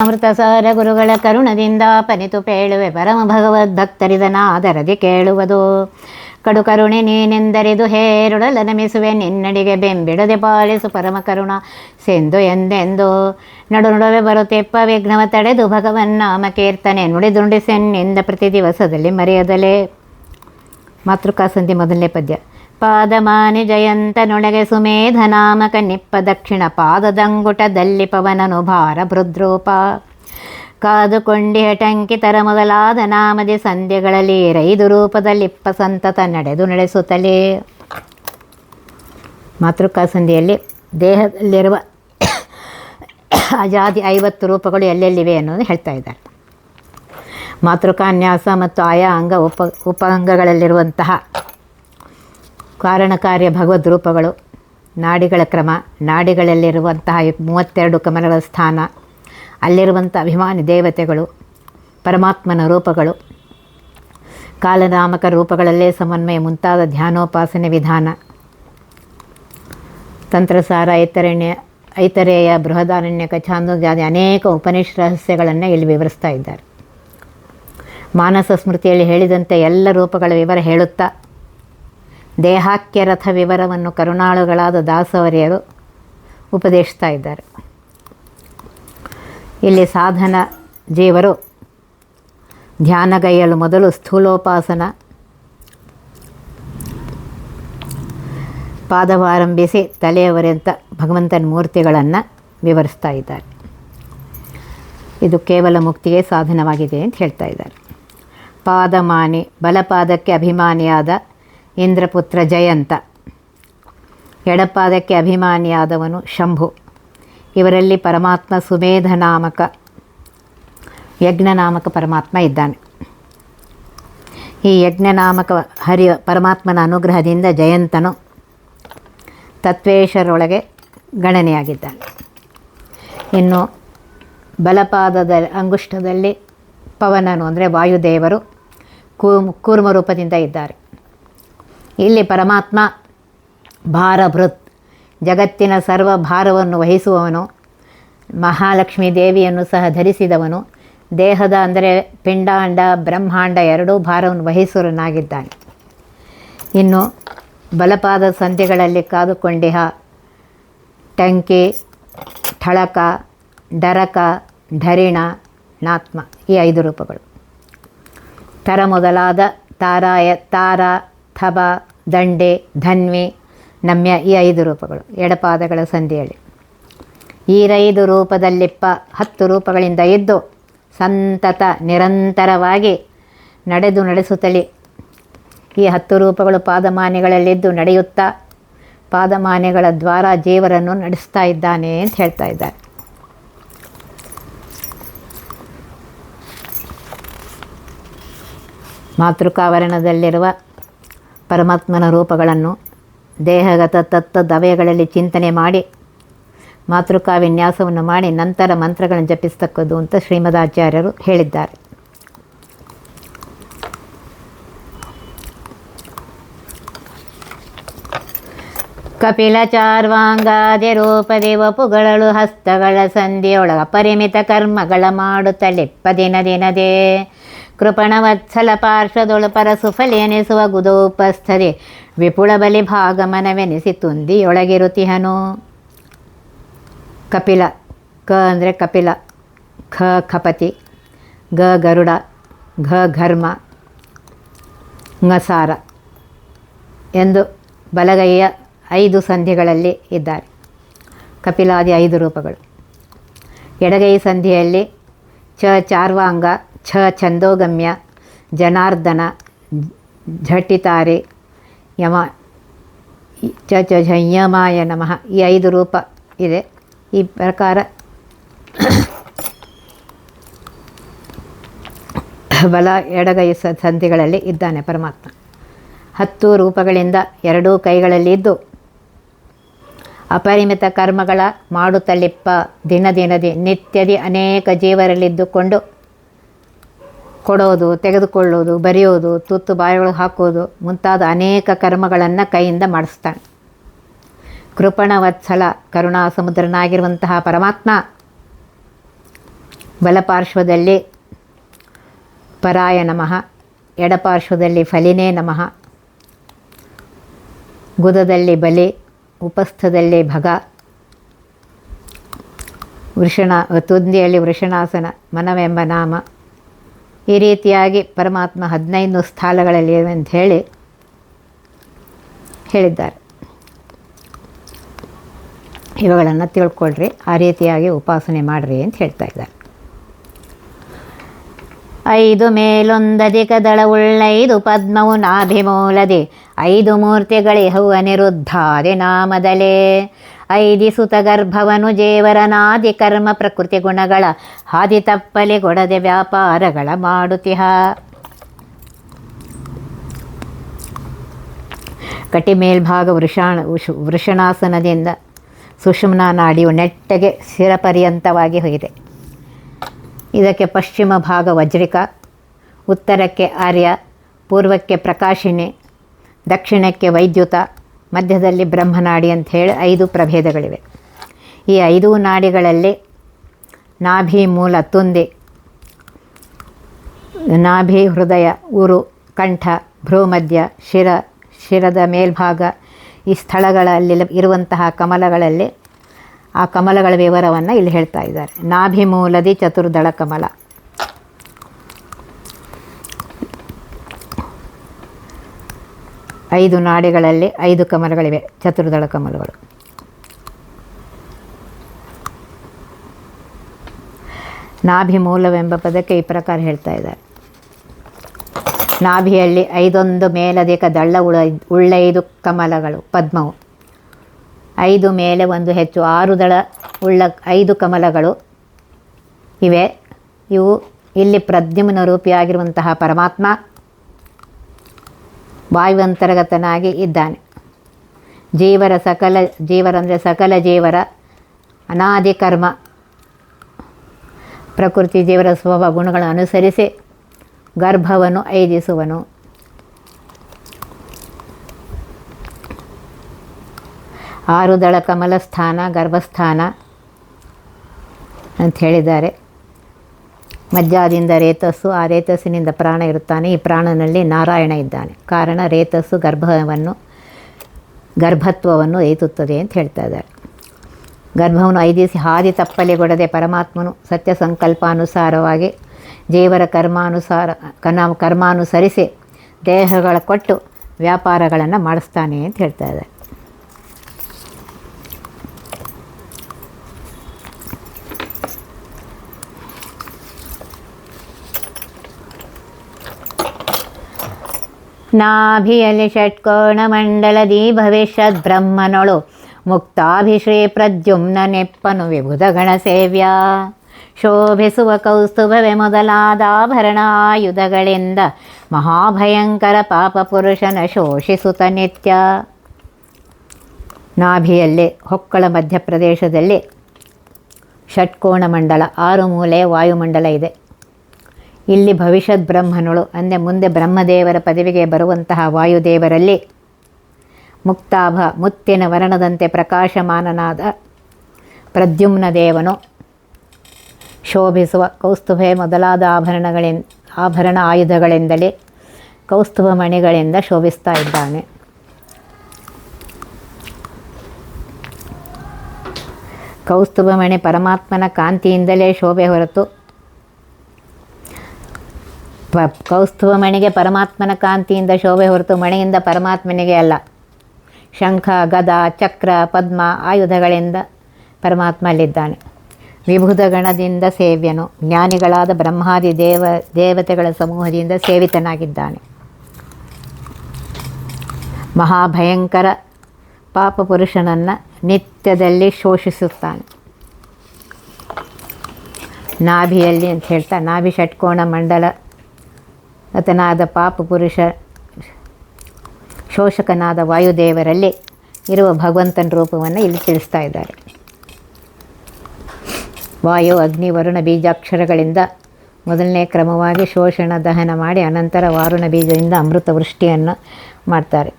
ಅಮೃತಸಾರ ಗುರುಗಳ ಕರುಣದಿಂದ ಪನಿತು ಪೇಳುವೆ ಪರಮ ಭಗವದ್ಭಕ್ತರಿದನಾದರದಿ ಕೇಳುವುದು. ಕಡು ಕರುಣೆ ನೀನೆಂದರಿದು ಹೇರುಡಲ ನಮಿಸುವೆ ನಿನ್ನಡಿಗೆ ಬೆಂಬಿಡದೆ ಪಾಲಿಸು ಪರಮ ಕರುಣ ಸೆಂದು ಎಂದೆಂದು. ನಡು ನಡುವೆ ಬರುತ್ತೆಪ್ಪ ವಿಘ್ನವ ತಡೆದು ಭಗವನ್ನಾಮ ಕೀರ್ತನೆ ನುಡಿದುಂಡಿಸೆನ್ನಿಂದ ಪ್ರತಿ ದಿವಸದಲ್ಲಿ ಮರೆಯದಲೇ. ಮಾತೃಕಾಸಂಧಿ ಮೊದಲನೇ ಪದ್ಯ. ಪಾದಮಾನಿ ಜಯಂತನೊಳಗೆ ಸುಮೇಧ ನಾಮಕ ನಿಪ್ಪ ದಕ್ಷಿಣ ಪಾದದಂಗುಟದಲ್ಲಿ ಪವನನು ಭಾರ ಭೃದ್ರೂಪ. ಕಾದುಕೊಂಡಿ ಹಟಂಕಿತರ ಮೊದಲಾದ ನಾಮದಿ ಸಂಧ್ಯಗಳಲ್ಲಿ ರೈದು ರೂಪದಲ್ಲಿಪ್ಪ ಸಂತತ ನಡೆಸುತ್ತಲೇ. ಮಾತೃಕಾಸಂಧಿಯಲ್ಲಿ ದೇಹದಲ್ಲಿರುವ ಅಜಾದಿ 50 ರೂಪಗಳು ಎಲ್ಲೆಲ್ಲಿವೆ ಅನ್ನೋದು ಹೇಳ್ತಾ ಇದ್ದಾರೆ. ಮಾತೃಕಾನ್ಯಾಸ ಮತ್ತು ಆಯಾ ಉಪಾಂಗಗಳಲ್ಲಿರುವಂತಹ ಕಾರಣಕಾರ್ಯ ಭಗವದ್ ರೂಪಗಳು, ನಾಡಿಗಳ ಕ್ರಮ, ನಾಡಿಗಳಲ್ಲಿರುವಂತಹ 32 ಕಮಲಗಳ ಸ್ಥಾನ, ಅಲ್ಲಿರುವಂಥ ಅಭಿಮಾನಿ ದೇವತೆಗಳು, ಪರಮಾತ್ಮನ ರೂಪಗಳು, ಕಾಲನಾಮಕ ರೂಪಗಳಲ್ಲೇ ಸಮನ್ವಯ ಮುಂತಾದ ಧ್ಯಾನೋಪಾಸನೆ ವಿಧಾನ, ತಂತ್ರಸಾರ, ಐತರೇಯ, ಬೃಹದಾರಣ್ಯಕ, ಛಾಂದೋಗ್ಯಾದಿ ಅನೇಕ ಉಪನಿಷತ್ ರಹಸ್ಯಗಳನ್ನು ಇಲ್ಲಿ ವಿವರಿಸ್ತಾ ಇದ್ದಾರೆ. ಮಾನಸ ಸ್ಮೃತಿಯಲ್ಲಿ ಹೇಳಿದಂತೆ ಎಲ್ಲ ರೂಪಗಳ ವಿವರ ಹೇಳುತ್ತಾ ದೇಹಾಕ್ಯರಥ ವಿವರವನ್ನು ಕರುಣಾಳುಗಳಾದ ದಾಸವರಿಯರು ಉಪದೇಶಿಸ್ತಾ ಇದ್ದಾರೆ. ಇಲ್ಲಿ ಸಾಧನ ಜೀವರು ಧ್ಯಾನಗೈಯಲು ಮೊದಲು ಸ್ಥೂಲೋಪಾಸನ, ಪಾದವಾರಂಭಿಸಿ ತಲೆಯವರೆಂತ ಭಗವಂತನ ಮೂರ್ತಿಗಳನ್ನು ವಿವರಿಸ್ತಾ ಇದ್ದಾರೆ. ಇದು ಕೇವಲ ಮುಕ್ತಿಗೆ ಸಾಧನವಾಗಿದೆ ಅಂತ ಹೇಳ್ತಾ ಇದ್ದಾರೆ. ಪಾದಮಾನಿ, ಬಲಪಾದಕ್ಕೆ ಅಭಿಮಾನಿಯಾದ ಇಂದ್ರಪುತ್ರ ಜಯಂತ, ಎಡಪಾದಕ್ಕೆ ಅಭಿಮಾನಿಯಾದವನು ಶಂಭು. ಇವರಲ್ಲಿ ಪರಮಾತ್ಮ ಸುಮೇಧ ನಾಮಕ, ಯಜ್ಞನಾಮಕ ಪರಮಾತ್ಮ ಇದ್ದಾನೆ. ಈ ಯಜ್ಞನಾಮಕ ಪರಮಾತ್ಮನ ಅನುಗ್ರಹದಿಂದ ಜಯಂತನು ತತ್ವೇಶರೊಳಗೆ ಗಣನೆಯಾಗಿದ್ದಾನೆ. ಇನ್ನು ಬಲಪಾದದ ಅಂಗುಷ್ಟದಲ್ಲಿ ಪವನನು ಅಂದರೆ ವಾಯುದೇವರು ಕೂರ್ಮ ರೂಪದಿಂದ ಇದ್ದಾರೆ. ಇಲ್ಲಿ ಪರಮಾತ್ಮ ಭಾರಭೃತ್, ಜಗತ್ತಿನ ಸರ್ವ ಭಾರವನ್ನು ವಹಿಸುವವನು, ಮಹಾಲಕ್ಷ್ಮೀ ದೇವಿಯನ್ನು ಸಹ ಧರಿಸಿದವನು, ದೇಹದ ಅಂದರೆ ಪಿಂಡಾಂಡ ಬ್ರಹ್ಮಾಂಡ ಎರಡೂ ಭಾರವನ್ನು ವಹಿಸುವನಾಗಿದ್ದಾನೆ. ಇನ್ನು ಬಲಪಾದ ಸಂಧಿಗಳಲ್ಲಿ ಕಾದುಕೊಂಡಿಹ ಟಂಕಿ, ಠಳಕ, ಡರಕ, ಢರಿಣ, ನಾತ್ಮ ಈ 5 ರೂಪಗಳು. ತರ ಮೊದಲಾದ ತಾರ, ಥಬ, ದಂಡೆ, ಧನ್ವಿ, ನಮ್ಯ ಈ 5 ರೂಪಗಳು ಎಡಪಾದಗಳ ಸಂಧಿಯಲ್ಲಿ. ಈ 5 ರೂಪದಲ್ಲಿಪ್ಪ 10 ರೂಪಗಳಿಂದ ಇದ್ದು ಸಂತತ ನಿರಂತರವಾಗಿ ನಡೆಸುತ್ತಲೇ ಈ 10 ರೂಪಗಳು ಪಾದಮಾನಿಗಳಲ್ಲಿದ್ದು ನಡೆಯುತ್ತಾ ಪಾದಮಾನಿಗಳ ದ್ವಾರ ಜೀವರನ್ನು ನಡೆಸ್ತಾ ಇದ್ದಾನೆ ಅಂತ ಹೇಳ್ತಾ ಇದ್ದಾರೆ. ಮಾತೃಕಾವರಣದಲ್ಲಿರುವ ಪರಮಾತ್ಮನ ರೂಪಗಳನ್ನು ದೇಹಗತ ತತ್ವದವಯಗಳಲ್ಲಿ ಚಿಂತನೆ ಮಾಡಿ ಮಾತೃಕಾ ವಿನ್ಯಾಸವನ್ನು ಮಾಡಿ ನಂತರ ಮಂತ್ರಗಳನ್ನು ಜಪಿಸ್ತಕ್ಕದ್ದು ಅಂತ ಶ್ರೀಮದಾಚಾರ್ಯರು ಹೇಳಿದ್ದಾರೆ. ಕಪಿಲ ಚಾರ್ವಾಂಗಾದಿ ರೂಪದಿ ವಪುಗಳು ಹಸ್ತಗಳ ಸಂಧಿಯೊಳಗ ಪರಿಮಿತ ಕರ್ಮಗಳ ಮಾಡುತ್ತಲಿಪ್ಪ ದಿನದೇ. ಕೃಪಣವತ್ಸಲ ಪಾರ್ಶ್ವದೊಳು ಪರಸುಫಲಿ ಎನಿಸುವ ಗುದೋಪಸ್ಥದೆ ವಿಪುಳ ಬಲಿ ಭಾಗಮನವೆನಿಸಿ ತುಂದಿಯೊಳಗಿರುತಿಹನು. ಕಪಿಲ, ಕ ಅಂದರೆ ಕಪಿಲ, ಖ ಖಪತಿ, ಗ ಗರುಡ, ಘ ಘರ್ಮ, ಂಗಸಾರ ಎಂದು ಬಲಗೈಯ 5 ಸಂಧಿಗಳಲ್ಲಿ ಇದ್ದಾರೆ. ಕಪಿಲಾದಿ 5 ರೂಪಗಳು. ಎಡಗೈ ಸಂಧಿಯಲ್ಲಿ ಚ ಚಾರ್ವಾಂಗ, ಛ ಛಂದೋಗಮ್ಯ, ಜನಾರ್ದನ, ಝಟಿತಾರೆ, ಯಮ, ಚ ಯಮಾಯ ನಮಃ ಈ 5 ರೂಪ ಇದೆ. ಈ ಪ್ರಕಾರ ಬಲ ಎಡಗೈ ಸಂಧಿಗಳಲ್ಲಿ ಇದ್ದಾನೆ ಪರಮಾತ್ಮ. 10 ರೂಪಗಳಿಂದ 2 ಕೈಗಳಲ್ಲಿ ಇದ್ದು ಅಪರಿಮಿತ ಕರ್ಮಗಳ ಮಾಡುತ್ತಲಿಪ್ಪ ದಿನದಿ ನಿತ್ಯದಿ ಅನೇಕ ಜೀವರಲ್ಲಿದ್ದುಕೊಂಡು ಕೊಡೋದು, ತೆಗೆದುಕೊಳ್ಳೋದು, ಬರೆಯೋದು, ತುತ್ತು ಬಾಯಿಗಳು ಹಾಕೋದು ಮುಂತಾದ ಅನೇಕ ಕರ್ಮಗಳನ್ನು ಕೈಯಿಂದ ಮಾಡಿಸ್ತಾನೆ. ಕೃಪಣವತ್ಸಲ ಕರುಣಾ ಸಮುದ್ರನಾಗಿರುವಂತಹ ಪರಮಾತ್ಮ ಬಲಪಾರ್ಶ್ವದಲ್ಲಿ ಪರಾಯ ನಮಃ, ಎಡಪಾರ್ಶ್ವದಲ್ಲಿ ಫಲಿನೇ ನಮಃ, ಗುದದಲ್ಲಿ ಬಲಿ, ಉಪಸ್ಥದಲ್ಲಿ ಭಗ, ತುದಿಯಲ್ಲಿ ವೃಷಣಾಸನ, ಮನವೆಂಬ ನಾಮ. ಈ ರೀತಿಯಾಗಿ ಪರಮಾತ್ಮ 15 ಸ್ಥಳಗಳಲ್ಲಿ ಅಂತ ಹೇಳಿದ್ದಾರೆ. ಇವುಗಳನ್ನು ತಿಳ್ಕೊಳ್ರಿ, ಆ ರೀತಿಯಾಗಿ ಉಪಾಸನೆ ಮಾಡಿರಿ ಅಂತ ಹೇಳ್ತಾ ಇದ್ದಾರೆ. 5 ಮೇಲೊಂದಧಿಕ ದಳವುಳ್ಳೈದು ಪದ್ಮವು ನಾಭಿಮೂಲದಿ, 5 ಮೂರ್ತಿಗಳಿಹವು ಅನಿರುದ್ಧಾದಿ ನಾಮದಲೇ. 5 ಸುತ ಗರ್ಭವನು ಜೇವರನಾದಿ ಕರ್ಮ ಪ್ರಕೃತಿ ಗುಣಗಳ ಹಾದಿ ತಪ್ಪಲಿ ಕೊಡದೆ ವ್ಯಾಪಾರಗಳ ಮಾಡುತ್ತಿಹ. ಕಟಿ ಮೇಲ್ಭಾಗ ವೃಷಣಾಸನದಿಂದ ಸುಷುಮ್ನಾ ನಾಡಿಯು ನೆಟ್ಟಗೆ ಶಿರಪರ್ಯಂತವಾಗಿ ಹೋಗಿದೆ. ಇದಕ್ಕೆ ಪಶ್ಚಿಮ ಭಾಗ ವಜ್ರಿಕ, ಉತ್ತರಕ್ಕೆ ಆರ್ಯ, ಪೂರ್ವಕ್ಕೆ ಪ್ರಕಾಶಿನಿ, ದಕ್ಷಿಣಕ್ಕೆ ವೈದ್ಯುತ, ಮಧ್ಯದಲ್ಲಿ ಬ್ರಹ್ಮನಾಡಿ ಅಂಥೇಳಿ 5 ಪ್ರಭೇದಗಳಿವೆ. ಈ 5 ನಾಡಿಗಳಲ್ಲಿ ನಾಭಿ ಮೂಲ ತುದಿ, ನಾಭಿ ಹೃದಯ, ಉರು, ಕಂಠ, ಭ್ರೂಮಧ್ಯ, ಶಿರದ ಮೇಲ್ಭಾಗ, ಈ ಸ್ಥಳಗಳಲ್ಲಿ ಇರುವಂತಹ ಕಮಲಗಳಲ್ಲಿ ಆ ಕಮಲಗಳ ವಿವರವನ್ನು ಇಲ್ಲಿ ಹೇಳ್ತಾ ಇದ್ದಾರೆ. ನಾಭಿ ಮೂಲದಿ ಚತುರ್ದಳ ಕಮಲ, 5 ನಾಡಿಗಳಲ್ಲಿ 5 ಕಮಲಗಳಿವೆ, ಚತುರ್ದಳ ಕಮಲಗಳು. ನಾಭಿ ಮೂಲವೆಂಬ ಪದಕ್ಕೆ ಈ ಪ್ರಕಾರ ಹೇಳ್ತಾ ಇದ್ದಾರೆ. ನಾಭಿಯಲ್ಲಿ 5 ಮೇಲಧಿಕ ದಳ್ಳ ಉಳ್ಳ 5 ಕಮಲಗಳು, ಪದ್ಮವು 5 ಮೇಲೆ 1 ಹೆಚ್ಚು 6 ದಳ ಉಳ್ಳ 5 ಕಮಲಗಳು ಇವೆ. ಇವು ಇಲ್ಲಿ ಪ್ರದ್ಯುಮ್ನ ರೂಪಿಯಾಗಿರುವಂತಹ ಪರಮಾತ್ಮ ವಾಯುವಂತರ್ಗತನಾಗಿ ಇದ್ದಾನೆ. ಜೀವರಂದರೆ ಸಕಲ ಜೀವರ ಅನಾದಿ ಕರ್ಮ ಪ್ರಕೃತಿ ಜೀವರ ಸ್ವಭಾವ ಗುಣಗಳನ್ನು ಅನುಸರಿಸಿ ಗರ್ಭವನ್ನು ಐದಿಸುವನು. 6 ದಳ ಕಮಲ ಸ್ಥಾನ ಗರ್ಭಸ್ಥಾನ ಅಂತ ಹೇಳಿದ್ದಾರೆ. ಮಜ್ಜಾದಿಂದ ರೇತಸ್ಸು, ಆ ರೇತಸ್ಸಿನಿಂದ ಪ್ರಾಣ ಇರುತ್ತಾನೆ. ಈ ಪ್ರಾಣನಲ್ಲಿ ನಾರಾಯಣ ಇದ್ದಾನೆ. ಕಾರಣ ರೇತಸ್ಸು ಗರ್ಭತ್ವವನ್ನು ಏತುತ್ತದೆ ಅಂತ ಹೇಳ್ತಾ ಇದ್ದಾರೆ. ಗರ್ಭವನ್ನು ಐದಿಸಿ ಹಾದಿ ತಪ್ಪಲಿಗೊಡದೆ ಪರಮಾತ್ಮನು ಸತ್ಯ ಸಂಕಲ್ಪಾನುಸಾರವಾಗಿ ಜೀವರ ಕರ್ಮಾನುಸರಿಸಿ ದೇಹಗಳ ಕೊಟ್ಟು ವ್ಯಾಪಾರಗಳನ್ನು ಮಾಡಿಸ್ತಾನೆ ಅಂತ ಹೇಳ್ತಾ ಇದ್ದಾರೆ. ನಾಭಿಯಲ್ಲಿ ಷಟ್ಕೋಣ ಮಂಡಲದಿ ಭವಿಷ್ಯದ್ ಬ್ರಹ್ಮನೊಳು ಮುಕ್ತಾಭಿಶ್ರೀ ಪ್ರದ್ಯುಮ್ನ ನೆಪ್ಪನು ವಿಬುಧ ಗಣ ಸೇವ್ಯ. ಶೋಭಿಸುವ ಕೌಸ್ತುಭವೆ ಮೊದಲಾದ ಆಭರಣ ಆಯುಧಗಳಿಂದ ಮಹಾಭಯಂಕರ ಪಾಪ ಪುರುಷನ ಶೋಷಿಸುತ್ತ ನಿತ್ಯ. ನಾಭಿಯಲ್ಲಿ ಹೊಕ್ಕಳ ಮಧ್ಯಪ್ರದೇಶದಲ್ಲಿ ಷಟ್ಕೋಣ ಮಂಡಲ, 6 ಮೂಲೆ ವಾಯುಮಂಡಲ ಇದೆ. ಇಲ್ಲಿ ಭವಿಷ್ಯದ್ ಬ್ರಹ್ಮನಳು ಅಂದರೆ ಮುಂದೆ ಬ್ರಹ್ಮದೇವರ ಪದವಿಗೆ ಬರುವಂತಹ ವಾಯುದೇವರಲ್ಲಿ ಮುಕ್ತಾಭ ಮುತ್ತಿನ ವರ್ಣದಂತೆ ಪ್ರಕಾಶಮಾನನಾದ ಪ್ರದ್ಯುಮ್ನ ದೇವನು ಶೋಭಿಸುವ ಕೌಸ್ತುಭೆ ಮೊದಲಾದ ಆಭರಣ ಆಯುಧಗಳಿಂದಲೇ ಕೌಸ್ತುಭ ಮಣಿಗಳಿಂದ ಶೋಭಿಸ್ತಾ ಇದ್ದಾನೆ. ಕೌಸ್ತುಭ ಮಣಿ ಪರಮಾತ್ಮನ ಕಾಂತಿಯಿಂದಲೇ ಶೋಭೆ ಹೊರತು ಕೌಸ್ತುಭ ಮಣಿಗೆ ಪರಮಾತ್ಮನ ಕಾಂತಿಯಿಂದ ಶೋಭೆ ಹೊರತು ಮಣಿಯಿಂದ ಪರಮಾತ್ಮನಿಗೆ ಅಲ್ಲ. ಶಂಖ, ಗದ, ಚಕ್ರ, ಪದ್ಮ ಆಯುಧಗಳಿಂದ ಪರಮಾತ್ಮ ಅಲ್ಲಿದ್ದಾನೆ. ವಿಭುಧ ಗಣದಿಂದ ಸೇವ್ಯನು, ಜ್ಞಾನಿಗಳಾದ ಬ್ರಹ್ಮಾದಿ ದೇವತೆಗಳ ಸಮೂಹದಿಂದ ಸೇವಿತನಾಗಿದ್ದಾನೆ. ಮಹಾಭಯಂಕರ ಪಾಪ ಪುರುಷನನ್ನು ನಿತ್ಯದಲ್ಲಿ ಶೋಷಿಸುತ್ತಾನೆ. ನಾಭಿಯಲ್ಲಿ ಅಂತ ಹೇಳ್ತಾ ನಾಭಿ ಷಟ್ಕೋಣ ಮಂಡಲ ಅತನಾದ ಪಾಪ ಪುರುಷ ಶೋಷಕನಾದ ವಾಯುದೇವರಲ್ಲಿ ಇರುವ ಭಗವಂತನ ರೂಪವನ್ನು ಇಲ್ಲಿ ತಿಳಿಸ್ತಾ ಇದ್ದಾರೆ. ವಾಯು, ಅಗ್ನಿ, ವರುಣ ಬೀಜಾಕ್ಷರಗಳಿಂದ ಮೊದಲನೇ ಕ್ರಮವಾಗಿ ಶೋಷಣ ದಹನ ಮಾಡಿ ಅನಂತರ ವಾರುಣ ಬೀಜದಿಂದ ಅಮೃತ ವೃಷ್ಟಿಯನ್ನು ಮಾಡ್ತಾರೆ.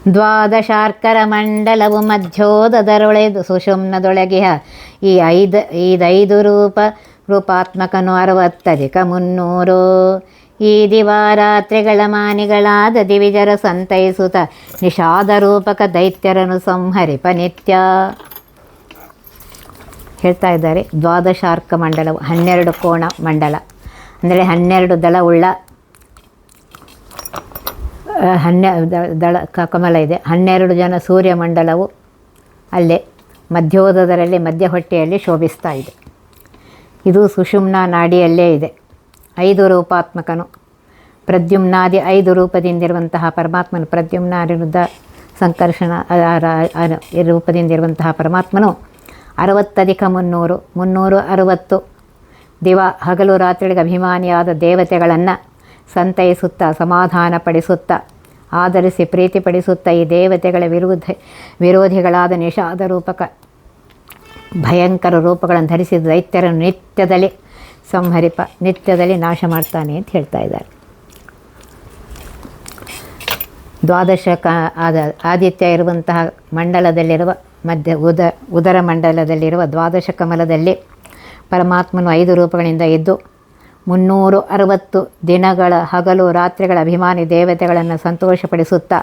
ದ್ವಾದಶಾರ್ಕರ ಮಂಡಲವು ಮಧ್ಯೋದರೊಳೆದು ಸುಷುಮ್ನದೊಳಗಿಹ ಐದು ರೂಪಾತ್ಮಕನು 60 ಈ ದಿವಾರಾತ್ರಿಗಳ ಮಾನಿಗಳಾದ ದಿವಿಜರ ಸಂತೈಸುತ್ತ ನಿಷಾದ ರೂಪಕ ದೈತ್ಯರನು ಸಂಹರಿಪ ನಿತ್ಯ. ಹೇಳ್ತಾ ಇದ್ದಾರೆ, ದ್ವಾದಶಾರ್ಕ ಮಂಡಲವು 12 ಕೋಣ ಮಂಡಲ, ಅಂದರೆ 12 ದಳವುಳ್ಳ ದಳ ಕಮಲ ಇದೆ. 12 ಜನ ಸೂರ್ಯಮಂಡಲವು ಅಲ್ಲೇ ಮಧ್ಯೋದರದಲ್ಲಿ ಮಧ್ಯ ಹೊಟ್ಟೆಯಲ್ಲಿ ಶೋಭಿಸ್ತಾ ಇದೆ. ಇದು ಸುಷುಮ್ನ ನಾಡಿಯಲ್ಲೇ ಇದೆ. 5 ರೂಪಾತ್ಮಕನು ಪ್ರದ್ಯುಮ್ನಾದಿ 5 ರೂಪದಿಂದಿರುವಂತಹ ಪರಮಾತ್ಮನು, ಪ್ರದ್ಯುಮ್ನ ಅನಿರುದ್ಧ ಸಂಕರ್ಷಣ ರೂಪದಿಂದಿರುವಂತಹ ಪರಮಾತ್ಮನು 60 + 360 ದಿವ ಹಗಲು ರಾತ್ರಿಗಳಿಗೆ ಅಭಿಮಾನಿಯಾದ ದೇವತೆಗಳನ್ನು ಸಂತೈಸುತ್ತಾ ಸಮಾಧಾನಪಡಿಸುತ್ತಾ ಆಧರಿಸಿ ಪ್ರೀತಿಪಡಿಸುತ್ತಾ ಈ ದೇವತೆಗಳ ವಿರೋಧಿಗಳಾದ ನಿಷಾದ ರೂಪಕ ಭಯಂಕರ ರೂಪಗಳನ್ನು ಧರಿಸಿದ ದೈತ್ಯರನ್ನು ನಿತ್ಯದಲ್ಲಿ ಸಂಹರಿಪ, ನಿತ್ಯದಲ್ಲಿ ನಾಶ ಮಾಡ್ತಾನೆ ಅಂತ ಹೇಳ್ತಾ ಇದ್ದಾರೆ. ಆದಿತ್ಯ ಇರುವಂತಹ ಮಂಡಲದಲ್ಲಿರುವ ಉದರ ಮಂಡಲದಲ್ಲಿರುವ ದ್ವಾದಶ ಕಮಲದಲ್ಲಿ ಪರಮಾತ್ಮನು 5 ರೂಪಗಳಿಂದ ಇದ್ದು 360 ದಿನಗಳ ಹಗಲು ರಾತ್ರಿಗಳ ಅಭಿಮಾನಿ ದೇವತೆಗಳನ್ನು ಸಂತೋಷಪಡಿಸುತ್ತಾ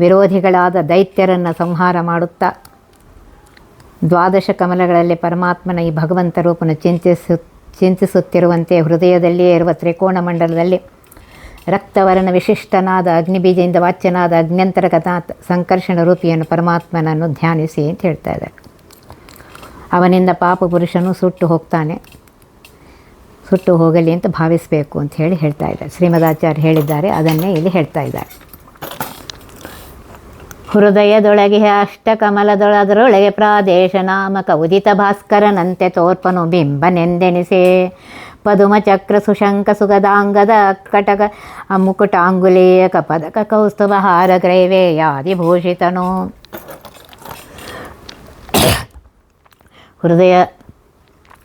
ವಿರೋಧಿಗಳಾದ ದೈತ್ಯರನ್ನು ಸಂಹಾರ ಮಾಡುತ್ತಾ ದ್ವಾದಶ ಕಮಲಗಳಲ್ಲಿ ಪರಮಾತ್ಮನ ಈ ಭಗವಂತ ರೂಪನ್ನು ಚಿಂತಿಸುತ್ತಿರುವಂತೆ ಹೃದಯದಲ್ಲಿಯೇ ಇರುವ ತ್ರಿಕೋಣ ಮಂಡಲದಲ್ಲಿ ರಕ್ತವರ್ಣ ವಿಶಿಷ್ಟನಾದ ಅಗ್ನಿಬೀಜದಿಂದ ವಾಚ್ಯನಾದ ಅಗ್ನ್ಯಂತರ್ಗತ ಸಂಕರ್ಷಣ ರೂಪಿಯನ್ನು ಪರಮಾತ್ಮನನ್ನು ಧ್ಯಾನಿಸಿ ಅಂತ ಹೇಳ್ತಾ ಇದ್ದಾರೆ. ಅವನಿಂದ ಪಾಪ ಪುರುಷನು ಸುಟ್ಟು ಹೋಗಲಿ ಅಂತ ಭಾವಿಸಬೇಕು ಅಂತ ಹೇಳ್ತಾ ಇದ್ದಾರೆ. ಶ್ರೀಮದಾಚಾರ್ಯ ಹೇಳಿದ್ದಾರೆ, ಅದನ್ನೇ ಇಲ್ಲಿ ಹೇಳ್ತಾ ಇದ್ದಾರೆ. ಹೃದಯದೊಳಗೆ ಅಷ್ಟಕಮಲದೊಳದರೊಳಗೆ ಪ್ರಾದೇಶ ನಾಮಕ ಉದಿತ ಭಾಸ್ಕರನಂತೆ ತೋರ್ಪನು ಬಿಂಬನೆಂದೆನಿಸೆ ಪದುಮಚಕ್ರ ಸುಶಂಕ ಸುಗದಾಂಗದ ಕಟಕ ಮುಕುಟಾಂಗುಲೀಯಕ ಪದಕ ಕೌಸ್ತುಭ ಹಾರ ಗ್ರೈವೇಯಾದಿಭೂಷಿತನು.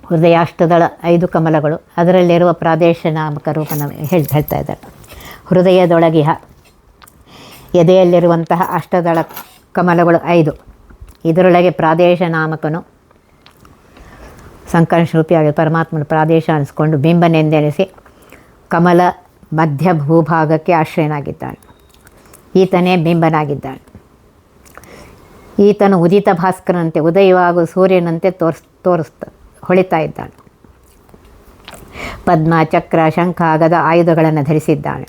ಹೃದಯಾಷ್ಟದಳ 5 ಕಮಲಗಳು, ಅದರಲ್ಲಿರುವ ಪ್ರಾದೇಶ ನಾಮಕ ರೂಪನ ಹೇಳ್ತಾ ಇದ್ದಾರೆ. ಹೃದಯದೊಳಗಿಹ ಎದೆಯಲ್ಲಿರುವಂತಹ ಅಷ್ಟದಳ ಕಮಲಗಳು 5, ಇದರೊಳಗೆ ಪ್ರಾದೇಶ ನಾಮಕನು ಸಂಕರ್ಷ ರೂಪಿಯಾಗಿ ಪರಮಾತ್ಮನ ಪ್ರಾದೇಶ ಅನಿಸ್ಕೊಂಡು ಬಿಂಬನೆಂದೆನಿಸಿ ಕಮಲ ಮಧ್ಯ ಭೂಭಾಗಕ್ಕೆ ಆಶ್ರಯನಾಗಿದ್ದಾನೆ. ಈತನೇ ಬಿಂಬನಾಗಿದ್ದಾನೆ. ಈತನು ಉದಿತ ಭಾಸ್ಕರನಂತೆ ಉದಯವಾಗುವ ಸೂರ್ಯನಂತೆ ಹೊಳಿತಾ ಇದ್ದಾನೆ. ಪದ್ಮ, ಚಕ್ರ, ಶಂಖ, ಗದ ಆಯುಧಗಳನ್ನು ಧರಿಸಿದ್ದಾನೆ.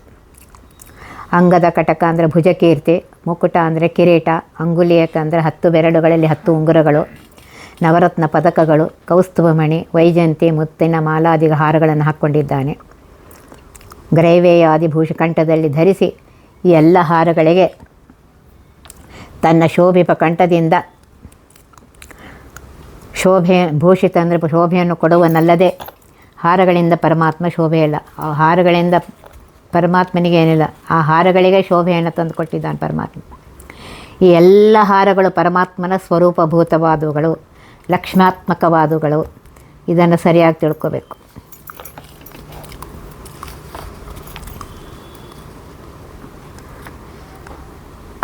ಅಂಗದ ಕಟಕ ಅಂದರೆ ಭುಜಕೀರ್ತಿ, ಮುಕುಟ ಅಂದರೆ ಕಿರೀಟ, ಅಂಗುಲಿಯಕ ಅಂದರೆ 10 ಬೆರಳುಗಳಲ್ಲಿ 10 ಉಂಗುರಗಳು, ನವರತ್ನ ಪದಕಗಳು, ಕೌಸ್ತುಭಮಣಿ, ವೈಜಂತಿ, ಮುತ್ತಿನ ಮಾಲಾದಿ ಹಾರಗಳನ್ನು ಹಾಕ್ಕೊಂಡಿದ್ದಾನೆ. ಗ್ರೈವೇಯಾದಿ ಕಂಠದಲ್ಲಿ ಧರಿಸಿ ಈ ಎಲ್ಲ ಹಾರಗಳಿಗೆ ತನ್ನ ಶೋಭಿಪ ಕಂಠದಿಂದ ಭೂಷಿತ ಅಂದರೆ ಶೋಭೆಯನ್ನು ಕೊಡುವನಲ್ಲದೆ ಹಾರಗಳಿಂದ ಪರಮಾತ್ಮ ಶೋಭೆಯಿಲ್ಲ. ಆ ಹಾರಗಳಿಂದ ಪರಮಾತ್ಮನಿಗೆ ಏನಿಲ್ಲ, ಆ ಹಾರಗಳಿಗೆ ಶೋಭೆಯನ್ನು ತಂದು ಕೊಟ್ಟಿದ್ದಾನೆ ಪರಮಾತ್ಮ. ಈ ಎಲ್ಲ ಹಾರಗಳು ಪರಮಾತ್ಮನ ಸ್ವರೂಪಭೂತವಾದವುಗಳು, ಲಕ್ಷ್ಮಾತ್ಮಕವಾದವುಗಳು. ಇದನ್ನು ಸರಿಯಾಗಿ ತಿಳ್ಕೋಬೇಕು.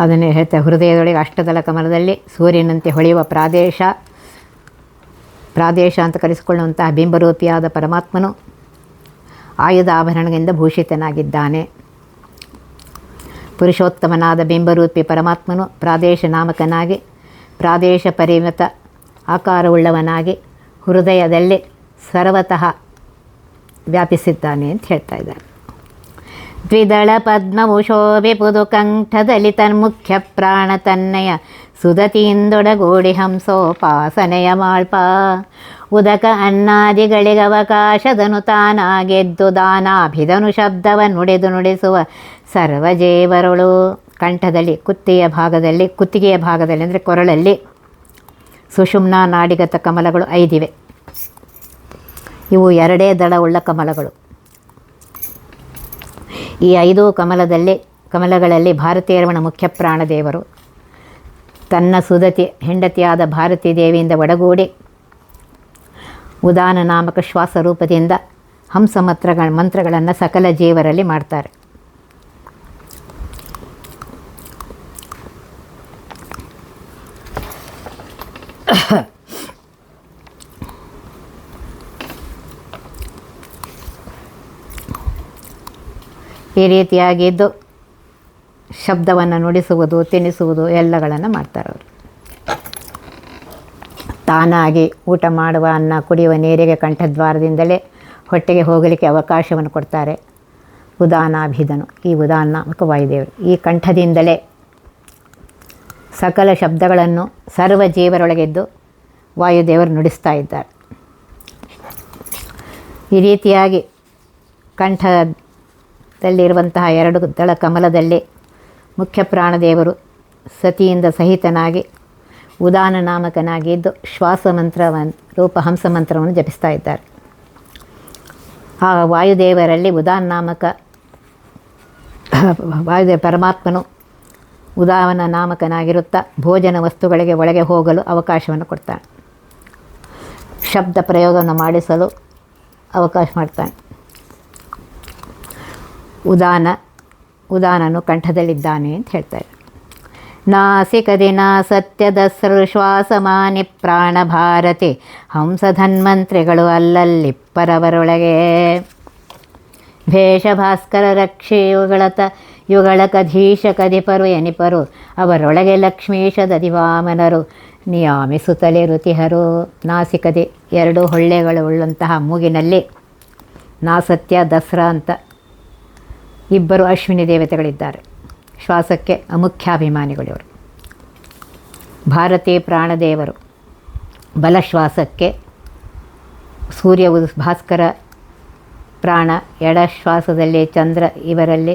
ಅದನ್ನೇ ಹೇಳ್ತಾ, ಹೃದಯದೊಳಗೆ ಅಷ್ಟದಳ ಕಮಲದಲ್ಲಿ ಸೂರ್ಯನಂತೆ ಹೊಳೆಯುವ ಪ್ರಾದೇಶ ಅಂತ ಕರೆಸಿಕೊಳ್ಳುವಂತಹ ಬಿಂಬರೂಪಿಯಾದ ಪರಮಾತ್ಮನು ಆಯುಧ ಆಭರಣಗಳಿಂದ ಭೂಷಿತನಾಗಿದ್ದಾನೆ. ಪುರುಷೋತ್ತಮನಾದ ಬಿಂಬರೂಪಿ ಪರಮಾತ್ಮನು ಪ್ರಾದೇಶ ನಾಮಕನಾಗಿ ಪ್ರಾದೇಶ ಪರಿಮಿತ ಆಕಾರವುಳ್ಳವನಾಗಿ ಹೃದಯದಲ್ಲಿ ಸರ್ವತಃ ವ್ಯಾಪಿಸಿದ್ದಾನೆ ಅಂತ ಹೇಳ್ತಾ ಇದ್ದಾರೆ. ದ್ವಿದಳ ಪದ್ಮವು ಶೋಭಿಪುದು ಕಂಠದಲ್ಲಿ ತನ್ಮುಖ್ಯ ಪ್ರಾಣ ತನ್ನಯ ಸುದತಿಯಿಂದೊಡಗೂಡಿ ಹಂಸೋಪಾಸನೆಯ ಮಾಳ್ಪ ಉದಕ ಅನ್ನಾದಿಗಳಿಗವಕಾಶದನು ತಾನಾಗೆದ್ದು ದಾನಾಭಿದನು ಶಬ್ದವ ನುಡಿಸುವ ಸರ್ವಜೇವರುಳು. ಕಂಠದಲ್ಲಿ ಕುತ್ತಿಗೆಯ ಭಾಗದಲ್ಲಿ ಅಂದರೆ ಕೊರಳಲ್ಲಿ ಸುಷುಮ್ನ ನಾಡಿಗತ ಕಮಲಗಳು 5 ಇವೆ. ಇವು 2 ದಳವುಳ್ಳ ಕಮಲಗಳು. ಈ 5 ಕಮಲಗಳಲ್ಲಿ ಭಾರತೀಯರವಣ ಮುಖ್ಯ ಪ್ರಾಣದೇವರು ತನ್ನ ಹೆಂಡತಿಯಾದ ಭಾರತೀ ದೇವಿಯಿಂದ ಒಡಗೂಡಿ ಉದಾನ ನಾಮಕ ಶ್ವಾಸ ರೂಪದಿಂದ ಹಂಸ ಮಂತ್ರಗಳನ್ನು ಸಕಲ ಜೀವರಲ್ಲಿ ಮಾಡ್ತಾರೆ. ಈ ರೀತಿಯಾಗಿದ್ದು ಶಬ್ದವನ್ನು ನುಡಿಸುವುದು, ತಿನ್ನಿಸುವುದು ಎಲ್ಲಗಳನ್ನು ಮಾಡ್ತಾರೆ ಅವರು. ತಾನಾಗಿ ಊಟ ಮಾಡುವ, ಅನ್ನ ಕುಡಿಯುವ ನೀರಿಗೆ ಕಂಠದ್ವಾರದಿಂದಲೇ ಹೊಟ್ಟೆಗೆ ಹೋಗಲಿಕ್ಕೆ ಅವಕಾಶವನ್ನು ಕೊಡ್ತಾರೆ. ಉದಾನಾಭಿಧನು, ಈ ಉದಾನಾಮಕ ವಾಯುದೇವರು ಈ ಕಂಠದಿಂದಲೇ ಸಕಲ ಶಬ್ದಗಳನ್ನು ಸರ್ವ ಜೀವರೊಳಗೆದ್ದು ವಾಯುದೇವರು ನುಡಿಸ್ತಾ ಇದ್ದಾರೆ. ಈ ರೀತಿಯಾಗಿ ಕಂಠದಲ್ಲಿರುವಂತಹ 2 ದಳ ಕಮಲದಲ್ಲಿ ಮುಖ್ಯ ಪ್ರಾಣದೇವರು ಸತಿಯಿಂದ ಸಹಿತನಾಗಿ ಉದಾನ ನಾಮಕನಾಗಿದ್ದು ಶ್ವಾಸ ಮಂತ್ರವನ್ನು ರೂಪ ಹಂಸ ಮಂತ್ರವನ್ನು ಜಪಿಸ್ತಾ ಇದ್ದಾರೆ. ಆ ವಾಯುದೇವರಲ್ಲಿ ಉದಾನ ನಾಮಕ ವಾಯುದೇವ ಪರಮಾತ್ಮನು ಉದಾನ ನಾಮಕನಾಗಿರುತ್ತಾ ಭೋಜನ ವಸ್ತುಗಳಿಗೆ ಒಳಗೆ ಹೋಗಲು ಅವಕಾಶವನ್ನು ಕೊಡ್ತಾನೆ. ಶಬ್ದ ಪ್ರಯೋಗವನ್ನು ಮಾಡಿಸಲು ಅವಕಾಶ ಮಾಡ್ತಾನೆ. ಉದಾನನು ಕಂಠದಲ್ಲಿದ್ದಾನೆ ಅಂತ ಹೇಳ್ತಾರೆ. ನಾಸಿಕದಿನ ಸತ್ಯದ ಶ್ವಾಸಮಾನಿ ಪ್ರಾಣ ಭಾರತಿ ಹಂಸಧನ್ವಂತ್ರಿಗಳು ಅಲ್ಲಲ್ಲಿ ಪರವರೊಳಗೆ ಭೇಷ ಭಾಸ್ಕರ ರಕ್ಷಿ ಯುಗಳಕಧೀಶ ಕದಿಪರು ಎನಿಪರು ಅವರೊಳಗೆ ಲಕ್ಷ್ಮೀಶ ದದಿವಾಮನರು ನಿಯಾಮಿಸುತ್ತಲೇ ಋತಿಹರು. ನಾಸಿಕದಿ 2 ಹೊಳ್ಳೆಗಳು ಉಳ್ಳಂತಹ ಮೂಗಿನಲ್ಲಿ ನಾಸತ್ಯ ದಸ್ರಾ ಅಂತ 2 ಅಶ್ವಿನಿ ದೇವತೆಗಳಿದ್ದಾರೆ. ಶ್ವಾಸಕ್ಕೆ ಅಮುಖ್ಯಾಭಿಮಾನಿಗಳಿವರು. ಭಾರತೀ ಪ್ರಾಣದೇವರು ಬಲಶ್ವಾಸಕ್ಕೆ, ಸೂರ್ಯ ಭಾಸ್ಕರ ಪ್ರಾಣ ಎಡಶ್ವಾಸದಲ್ಲಿ ಚಂದ್ರ, ಇವರಲ್ಲಿ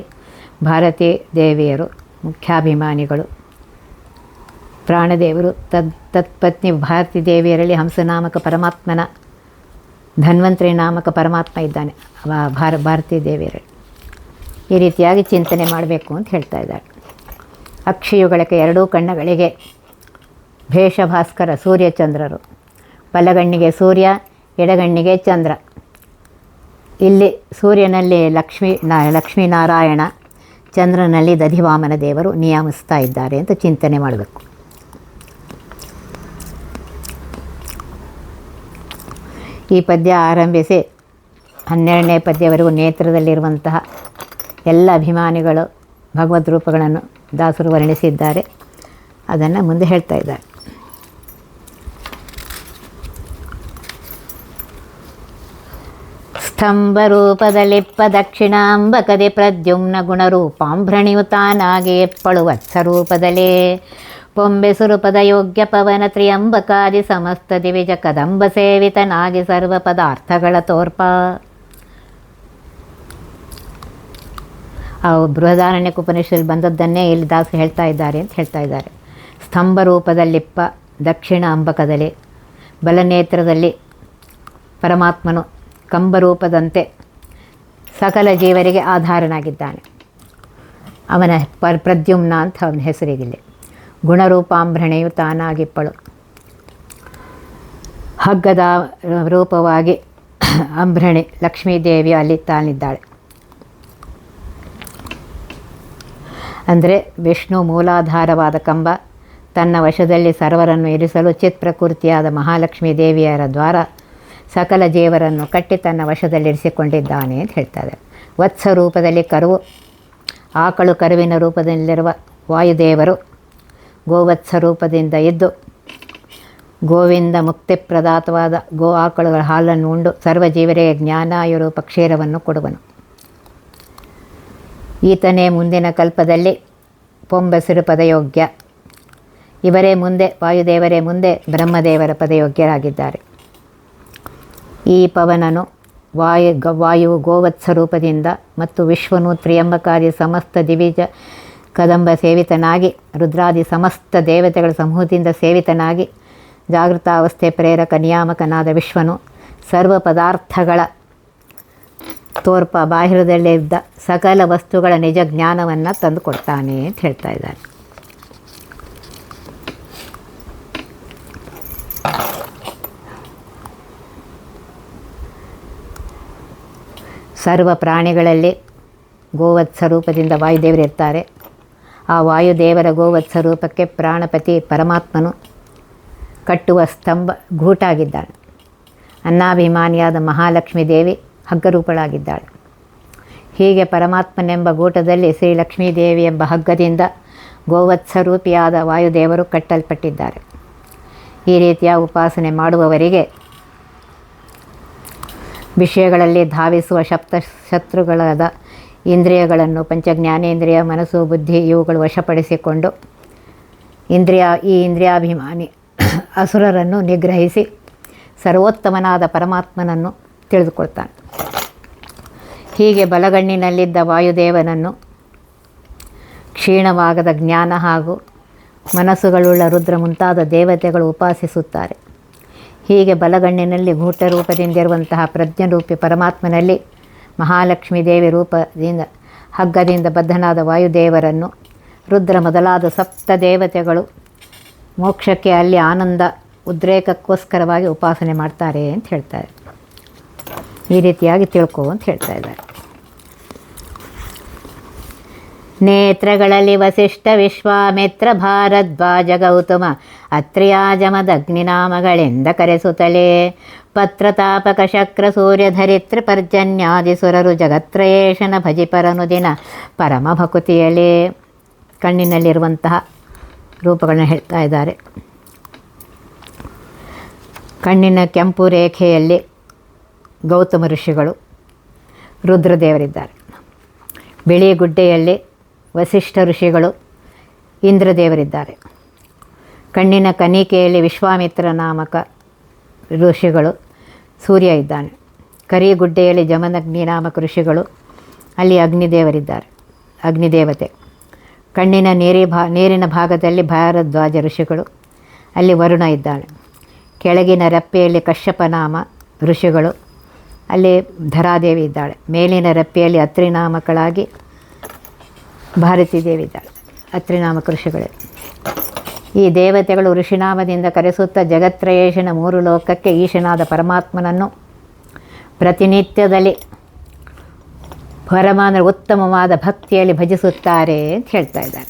ಭಾರತೀ ದೇವಿಯರು ಮುಖ್ಯಾಭಿಮಾನಿಗಳು. ಪ್ರಾಣದೇವರು ತತ್ಪತ್ನಿ ಭಾರತೀ ದೇವಿಯರಲ್ಲಿ ಹಂಸನಾಮಕ ಪರಮಾತ್ಮನ ಧನ್ವಂತರಿ ನಾಮಕ ಪರಮಾತ್ಮ ಇದ್ದಾನೆ ಭಾರತೀ ದೇವಿಯರಲ್ಲಿ. ಈ ರೀತಿಯಾಗಿ ಚಿಂತನೆ ಮಾಡಬೇಕು ಅಂತ ಹೇಳ್ತಾ ಇದ್ದಾರೆ. ಅಕ್ಷಿಯುಗಳಕ್ಕೆ 2 ಕಣ್ಣುಗಳಿಗೆ ಭೇಷ ಭಾಸ್ಕರ ಸೂರ್ಯಚಂದ್ರರು, ಬಲಗಣ್ಣಿಗೆ ಸೂರ್ಯ, ಎಡಗಣ್ಣಿಗೆ ಚಂದ್ರ. ಇಲ್ಲಿ ಸೂರ್ಯನಲ್ಲಿ ಲಕ್ಷ್ಮೀನಾರಾಯಣ, ಚಂದ್ರನಲ್ಲಿ ದಧಿವಾಮನ ದೇವರು ನಿಯಮಿಸ್ತಾ ಇದ್ದಾರೆ ಅಂತ ಚಿಂತನೆ ಮಾಡಬೇಕು. ಈ ಪದ್ಯ ಆರಂಭಿಸಿ 12ನೇ ಪದ್ಯವರೆಗೂ ನೇತ್ರದಲ್ಲಿರುವಂತಹ ಎಲ್ಲ ಅಭಿಮಾನಿಗಳು ಭಗವದ್ ರೂಪಗಳನ್ನು ದಾಸರು ವರ್ಣಿಸಿದ್ದಾರೆ. ಅದನ್ನು ಮುಂದೆ ಹೇಳ್ತಾ ಇದ್ದಾರೆ. ಸ್ತಂಭರೂಪದಲ್ಲಿಪ್ಪ ದಕ್ಷಿಣಾಂಬಕದೆ ಪ್ರದ್ಯುಮ್ನ ಗುಣರೂಪಾಂಭ್ರಣಿಯು ತಾನಾಗಿ ಎಪ್ಪಳು ವತ್ಸರೂಪದಲೇ ಪೊಂಬೆ ಸುರುಪದ ಯೋಗ್ಯ ಪವನ ತ್ರಿಯಂಬಕಾದಿ ಸಮಸ್ತ ದಿವಿಜ ಕದಂಬ ಸೇವಿತನಾಗಿ ಸರ್ವ ಪದಾರ್ಥಗಳ ತೋರ್ಪ. ಆ ಬೃಹದಾರಣ್ಯಕ ಉಪನಿಷದಲ್ಲಿ ಬಂದದ್ದನ್ನೇ ಇಲ್ಲಿ ದಾಸರು ಹೇಳ್ತಾ ಇದ್ದಾರೆ ಅಂತ ಹೇಳ್ತಾ ಇದ್ದಾರೆ. ಸ್ತಂಭ ರೂಪದಲ್ಲಿಪ್ಪ ದಕ್ಷಿಣ ಅಂಬಕದಲ್ಲಿ, ಬಲನೇತ್ರದಲ್ಲಿ ಪರಮಾತ್ಮನು ಕಂಬರೂಪದಂತೆ ಸಕಲ ಜೀವರಿಗೆ ಆಧಾರನಾಗಿದ್ದಾನೆ. ಅವನ ಪ್ರದ್ಯುಮ್ನ ಅಂತ ಅವನ ಹೆಸರಿಗಿಲ್ಲಿ. ಗುಣರೂಪಾಂಭ್ರಣೆಯು ತಾನಾಗಿಪ್ಪಳು, ಹಗ್ಗದ ರೂಪವಾಗಿ ಅಂಭ್ರಣಿ ಲಕ್ಷ್ಮೀದೇವಿ ಅಲ್ಲಿ ತಾನಿದ್ದಾಳೆ. ಅಂದರೆ ವಿಷ್ಣು ಮೂಲಾಧಾರವಾದ ಕಂಬ ತನ್ನ ವಶದಲ್ಲಿ ಸರ್ವರನ್ನು ಇರಿಸಲು ಚಿತ್ಪ್ರಕೃತಿಯಾದ ಮಹಾಲಕ್ಷ್ಮೀ ದೇವಿಯರ ದ್ವಾರ ಸಕಲ ಜೀವರನ್ನು ಕಟ್ಟಿ ತನ್ನ ವಶದಲ್ಲಿರಿಸಿಕೊಂಡಿದ್ದಾನೆ ಅಂತ ಹೇಳ್ತಾರೆ. ವತ್ಸ ರೂಪದಲ್ಲಿ ಕರುವು, ಆಕಳು ಕರುವಿನ ರೂಪದಲ್ಲಿರುವ ವಾಯುದೇವರು ಗೋವತ್ಸ ರೂಪದಿಂದ ಇದ್ದು ಗೋವಿಂದ ಮುಕ್ತಿಪ್ರದಾತವಾದ ಗೋ ಆಕಳುಗಳ ಹಾಲನ್ನು ಉಂಡು ಸರ್ವಜೀವರಿಗೆ ಜ್ಞಾನಾಯುರೂಪ ಕ್ಷೀರವನ್ನು ಕೊಡುವನು. ಈತನೇ ಮುಂದಿನ ಕಲ್ಪದಲ್ಲಿ ಪೊಂಬಸಿರು ಪದಯೋಗ್ಯ. ಇವರೇ ಮುಂದೆ ವಾಯುದೇವರೇ ಮುಂದೆ ಬ್ರಹ್ಮದೇವರ ಪದಯೋಗ್ಯರಾಗಿದ್ದಾರೆ. ಈ ಪವನನು ವಾಯು ಗೋವತ್ಸ ರೂಪದಿಂದ ಮತ್ತು ವಿಶ್ವನು ತ್ರಿಯಂಬಕಾದಿ ಸಮಸ್ತ ದಿವಿಜ ಕದಂಬ ಸೇವಿತನಾಗಿ ರುದ್ರಾದಿ ಸಮಸ್ತ ದೇವತೆಗಳ ಸಮೂಹದಿಂದ ಸೇವಿತನಾಗಿ ಜಾಗೃತಾವಸ್ಥೆ ಪ್ರೇರಕ ನಿಯಾಮಕನಾದ ವಿಶ್ವನು ಸರ್ವ ಪದಾರ್ಥಗಳ ತೋರ್ಪ ಬಾಹಿರದಲ್ಲಿದ್ದ ಸಕಲ ವಸ್ತುಗಳ ನಿಜ ಜ್ಞಾನವನ್ನು ತಂದು ಕೊಡ್ತಾನೆ ಅಂತ ಹೇಳ್ತಾ ಇದ್ದಾರೆ. ಸರ್ವ ಪ್ರಾಣಿಗಳಲ್ಲಿ ಗೋವತ್ಸ ರೂಪದಿಂದ ವಾಯುದೇವರಿರ್ತಾರೆ. ಆ ವಾಯುದೇವರ ಗೋವತ್ಸ ರೂಪಕ್ಕೆ ಪ್ರಾಣಪತಿ ಪರಮಾತ್ಮನು ಕಟ್ಟುವ ಸ್ತಂಭ ಗೂಟಾಗಿದ್ದಾಳೆ. ಅನ್ನಾಭಿಮಾನಿಯಾದ ಮಹಾಲಕ್ಷ್ಮೀ ದೇವಿ ಹಗ್ಗರೂಪಳಾಗಿದ್ದಾಳೆ. ಹೀಗೆ ಪರಮಾತ್ಮನೆಂಬ ಗೂಟದಲ್ಲಿ ಶ್ರೀಲಕ್ಷ್ಮೀದೇವಿ ಎಂಬ ಹಗ್ಗದಿಂದ ಗೋವತ್ಸರೂಪಿಯಾದ ವಾಯುದೇವರು ಕಟ್ಟಲ್ಪಟ್ಟಿದ್ದಾರೆ. ಈ ರೀತಿಯ ಉಪಾಸನೆ ಮಾಡುವವರಿಗೆ ವಿಷಯಗಳಲ್ಲಿ ಧಾವಿಸುವ ಶತ್ರುಗಳಾದ ಇಂದ್ರಿಯಗಳನ್ನು ಪಂಚಜ್ಞಾನೇಂದ್ರಿಯ, ಮನಸ್ಸು, ಬುದ್ಧಿ ಇವುಗಳು ವಶಪಡಿಸಿಕೊಂಡು ಈ ಇಂದ್ರಿಯಾಭಿಮಾನಿ ಅಸುರರನ್ನು ನಿಗ್ರಹಿಸಿ ಸರ್ವೋತ್ತಮನಾದ ಪರಮಾತ್ಮನನ್ನು ತಿಳಿದುಕೊಳ್ತಾನೆ. ಹೀಗೆ ಬಲಗಣ್ಣಿನಲ್ಲಿದ್ದ ವಾಯುದೇವನನ್ನು ಕ್ಷೀಣವಾಗದ ಜ್ಞಾನ ಹಾಗೂ ಮನಸ್ಸುಗಳುಳ್ಳ ರುದ್ರ ಮುಂತಾದ ದೇವತೆಗಳು ಉಪಾಸಿಸುತ್ತಾರೆ. ಹೀಗೆ ಬಲಗಣ್ಣಿನಲ್ಲಿ ಗೂಢರೂಪದಿಂದಿರುವಂತಹ ಪ್ರಜ್ಞರೂಪಿ ಪರಮಾತ್ಮನಲ್ಲಿ ಮಹಾಲಕ್ಷ್ಮೀ ದೇವಿ ರೂಪದಿಂದ ಹಗ್ಗದಿಂದ ಬದ್ಧನಾದ ವಾಯುದೇವರನ್ನು ರುದ್ರ ಮೊದಲಾದ ಸಪ್ತ ದೇವತೆಗಳು ಮೋಕ್ಷಕ್ಕೆ ಅಲ್ಲಿ ಆನಂದ ಉದ್ರೇಕಕ್ಕೋಸ್ಕರವಾಗಿ ಉಪಾಸನೆ ಮಾಡ್ತಾರೆ ಅಂತ ಹೇಳ್ತಾರೆ. ಈ ರೀತಿಯಾಗಿ ತಿಳ್ಕೊ ಅಂತ ಹೇಳ್ತಾ ಇದ್ದಾರೆ. ನೇತ್ರಗಳಲ್ಲಿ ವಸಿಷ್ಠ, ವಿಶ್ವಾಮಿತ್ರ, ಭಾರದ್ವಾಜ, ಗೌತಮ, ಅತ್ರಿಯಾಜಮದಗ್ನಿನಾಮಗಳೆಂದ ಕರೆಸುತ್ತಲೇ ಪತ್ರತಾಪಕ ಶಕ್ರ ಸೂರ್ಯ ಧರಿತ್ರ ಪರ್ಜನ್ಯಾದಿಸುರರು ಜಗತ್ರಯೇಶನ ಭಜಿಪರನುದಿನ ಪರಮ ಭಕುತಿಯಲ್ಲಿ ಕಣ್ಣಿನಲ್ಲಿರುವಂತಹ ರೂಪಗಳನ್ನ ಹೇಳ್ತಾ ಇದ್ದಾರೆ. ಕಣ್ಣಿನ ಕೆಂಪು ರೇಖೆಯಲ್ಲಿ ಗೌತಮ ಋಷಿಗಳು ರುದ್ರದೇವರಿದ್ದಾರೆ. ಬಿಳಿ ಗುಡ್ಡೆಯಲ್ಲಿ ವಸಿಷ್ಠ ಋಷಿಗಳು ಇಂದ್ರದೇವರಿದ್ದಾರೆ. ಕಣ್ಣಿನ ಕಣಿಕೆಯಲ್ಲಿ ವಿಶ್ವಾಮಿತ್ರ ನಾಮಕ ಋಷಿಗಳು ಸೂರ್ಯ ಇದ್ದಾನೆ. ಕರಿಗುಡ್ಡೆಯಲ್ಲಿ ಜಮದಗ್ನಿ ನಾಮಕ ಋಷಿಗಳು, ಅಲ್ಲಿ ಅಗ್ನಿದೇವರಿದ್ದಾರೆ, ಅಗ್ನಿದೇವತೆ. ಕಣ್ಣಿನ ನೀರಿನ ಭಾಗದಲ್ಲಿ ಭಾರದ್ವಾಜ ಋಷಿಗಳು, ಅಲ್ಲಿ ವರುಣ ಇದ್ದಾನೆ. ಕೆಳಗಿನ ರೆಪ್ಪೆಯಲ್ಲಿ ಕಶ್ಯಪ ನಾಮ ಋಷಿಗಳು, ಅಲ್ಲಿ ಧರಾದೇವಿ ಇದ್ದಾಳೆ. ಮೇಲಿನ ರೆಪ್ಪೆಯಲ್ಲಿ ಅತ್ರಿನಾಮಕಳಾಗಿ ಭಾರತೀ ದೇವಿ ಇದ್ದಾಳೆ. ಅತ್ರಿನಾಮಕ ಋಷಿಗಳೇ ಈ ದೇವತೆಗಳು ಋಷಿನಾಮದಿಂದ ಕರೆಸುತ್ತಾ ಜಗತ್ರಯೇಶನ ಮೂರು ಲೋಕಕ್ಕೆ ಈಶನಾದ ಪರಮಾತ್ಮನನ್ನು ಪ್ರತಿನಿತ್ಯದಲ್ಲಿ ಪರಮಾನ ಉತ್ತಮವಾದ ಭಕ್ತಿಯಲ್ಲಿ ಭಜಿಸುತ್ತಾರೆ ಅಂತ ಹೇಳ್ತಾ ಇದ್ದಾರೆ.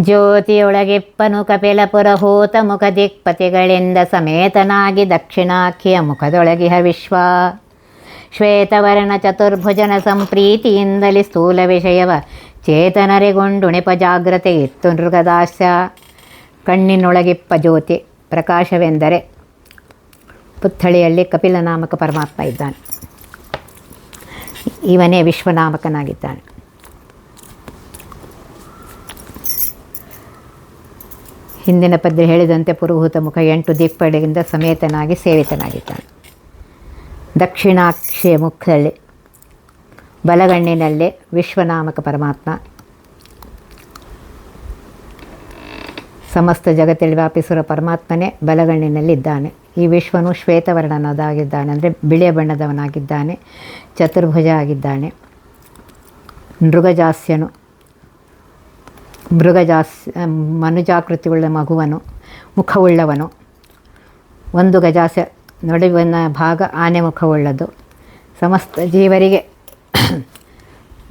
ಜ್ಯೋತಿಯೊಳಗಿಪ್ಪನು ಕಪಿಲಪುರ ಹೂತ ಮುಖ ದಿಕ್ಪತಿಗಳಿಂದ ಸಮೇತನಾಗಿ ದಕ್ಷಿಣಾಖಿಯ ಮುಖದೊಳಗಿಹ ವಿಶ್ವ ಶ್ವೇತವರ್ಣ ಚತುರ್ಭುಜನ ಸಂಪ್ರೀತಿಯಿಂದಲೇ ಸ್ಥೂಲ ವಿಷಯವ ಚೇತನರಿಗೊಂಡುಣಿಪ ಜಾಗ್ರತೆ ಇತ್ತು ನೃಗದಾಸ್ಯ. ಕಣ್ಣಿನೊಳಗಿಪ್ಪ ಜ್ಯೋತಿ ಪ್ರಕಾಶವೆಂದರೆ ಪುತ್ಥಳಿಯಲ್ಲಿ ಕಪಿಲ ನಾಮಕ ಪರಮಾತ್ಮ ಇದ್ದಾನೆ. ಇವನೇ ವಿಶ್ವನಾಮಕನಾಗಿದ್ದಾನೆ. ಹಿಂದಿನ ಪದ್ಯ ಹೇಳಿದಂತೆ ಪುರುಹೂತ ಮುಖ 8 ದಿಕ್ಪಡೆಯಿಂದ ಸಮೇತನಾಗಿ ಸೇವಿತನಾಗಿದ್ದಾನೆ. ದಕ್ಷಿಣಾಕ್ಷಿಯ ಮುಖದಲ್ಲಿ ಬಲಗಣ್ಣಿನಲ್ಲಿ ವಿಶ್ವನಾಮಕ ಪರಮಾತ್ಮ ಸಮಸ್ತ ಜಗತ್ತಲ್ಲಿ ವ್ಯಾಪಿಸಿರುವ ಪರಮಾತ್ಮನೇ ಬಲಗಣ್ಣಿನಲ್ಲಿದ್ದಾನೆ. ಈ ವಿಶ್ವನು ಶ್ವೇತವರ್ಣನದಾಗಿದ್ದಾನೆ, ಅಂದರೆ ಬಿಳಿಯ ಬಣ್ಣದವನಾಗಿದ್ದಾನೆ, ಚತುರ್ಭುಜ ಆಗಿದ್ದಾನೆ. ಮನುಜಾಕೃತಿಯುಳ್ಳ ಮಗುವನು, ಮುಖವುಳ್ಳವನು. 1 ಗಜಾಸ್ಯ ನಡುವಿನ ಭಾಗ ಆನೆ ಮುಖವುಳ್ಳದು. ಸಮಸ್ತ ಜೀವರಿಗೆ